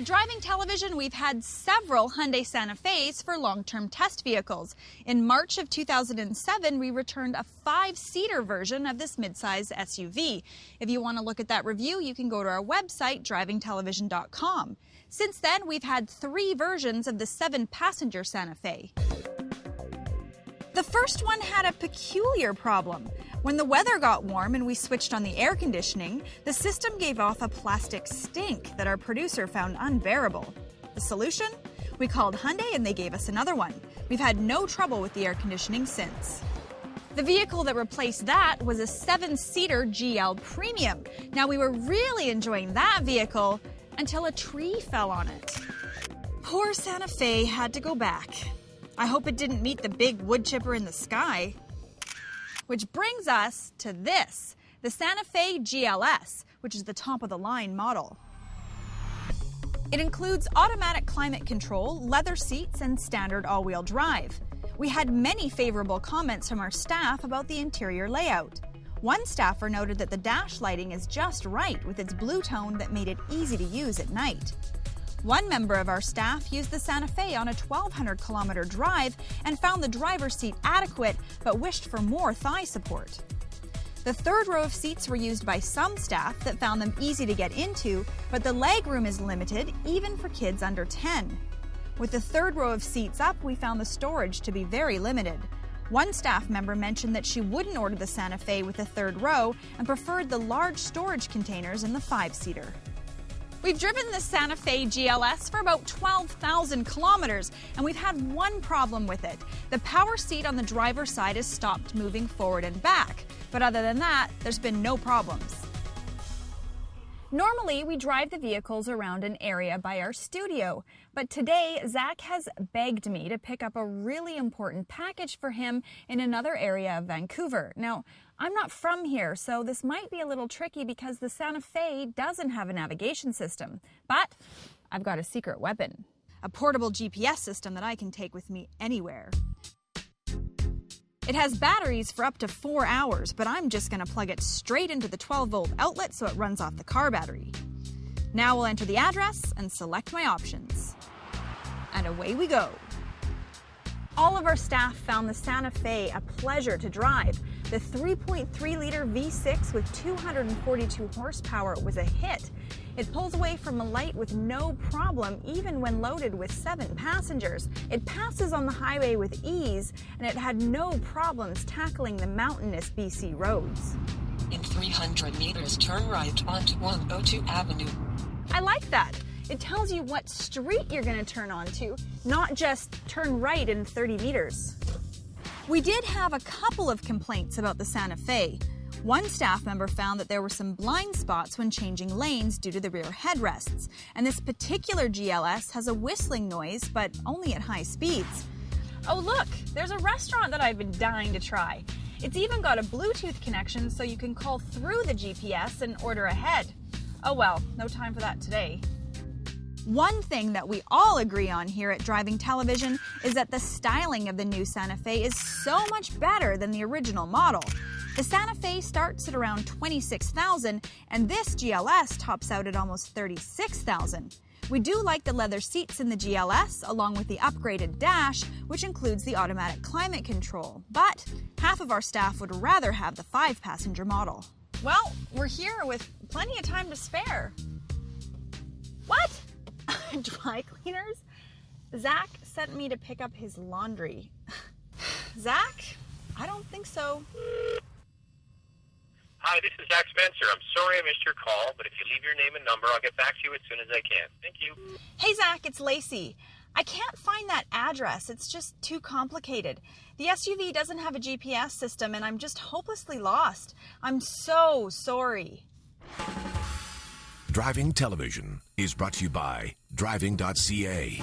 At Driving Television, we've had several Hyundai Santa Fe's for long-term test vehicles. In March of 2007, we returned a 5-seater version of this midsize SUV. If you want to look at that review, you can go to our website, drivingtelevision.com. Since then, we've had 3 versions of the 7-passenger Santa Fe. The first one had a peculiar problem. When the weather got warm and we switched on the air conditioning, the system gave off a plastic stink that our producer found unbearable. The solution? We called Hyundai and they gave us another one. We've had no trouble with the air conditioning since. The vehicle that replaced that was a 7-seater GL Premium. Now, we were really enjoying that vehicle until a tree fell on it. Poor Santa Fe had to go back. I hope it didn't meet the big wood chipper in the sky. Which brings us to this, the Santa Fe GLS, which is the top-of-the-line model. It includes automatic climate control, leather seats, and standard all-wheel drive. We had many favorable comments from our staff about the interior layout. One staffer noted that the dash lighting is just right with its blue tone that made it easy to use at night. One member of our staff used the Santa Fe on a 1,200-kilometer drive and found the driver's seat adequate, but wished for more thigh support. The third row of seats were used by some staff that found them easy to get into, but the legroom is limited, even for kids under 10. With the third row of seats up, we found the storage to be very limited. One staff member mentioned that she wouldn't order the Santa Fe with a third row and preferred the large storage containers in the 5-seater. We've driven the Santa Fe GLS for about 12,000 kilometers, and we've had one problem with it. The power seat on the driver's side has stopped moving forward and back, but other than that, there's been no problems. Normally, we drive the vehicles around an area by our studio, but today, Zach has begged me to pick up a really important package for him in another area of Vancouver. Now, I'm not from here, so this might be a little tricky because the Santa Fe doesn't have a navigation system, but I've got a secret weapon. A portable GPS system that I can take with me anywhere. It has batteries for up to 4 hours, but I'm just going to plug it straight into the 12-volt outlet so it runs off the car battery. Now we'll enter the address and select my options. And away we go. All of our staff found the Santa Fe a pleasure to drive. The 3.3-liter V6 with 242 horsepower was a hit. It pulls away from a light with no problem, even when loaded with 7 passengers. It passes on the highway with ease, and it had no problems tackling the mountainous BC roads. In 300 meters, turn right onto 102 Avenue. I like that. It tells you what street you're going to turn onto, not just turn right in 30 meters. We did have a couple of complaints about the Santa Fe. One staff member found that there were some blind spots when changing lanes due to the rear headrests, and this particular GLS has a whistling noise, but only at high speeds. Oh look, there's a restaurant that I've been dying to try. It's even got a Bluetooth connection so you can call through the GPS and order ahead. Oh well, no time for that today. One thing that we all agree on here at Driving Television is that the styling of the new Santa Fe is so much better than the original model. The Santa Fe starts at around $26,000, and this GLS tops out at almost $36,000. We do like the leather seats in the GLS, along with the upgraded dash, which includes the automatic climate control. But half of our staff would rather have the 5-passenger model. Well, we're here with plenty of time to spare. What? Dry cleaners? Zach sent me to pick up his laundry. Zach? I don't think so. Hi, this is Zach Spencer. I'm sorry I missed your call, but if you leave your name and number, I'll get back to you as soon as I can. Thank you. Hey, Zach, it's Lacey. I can't find that address. It's just too complicated. The SUV doesn't have a GPS system, and I'm just hopelessly lost. I'm so sorry. Driving Television is brought to you by driving.ca.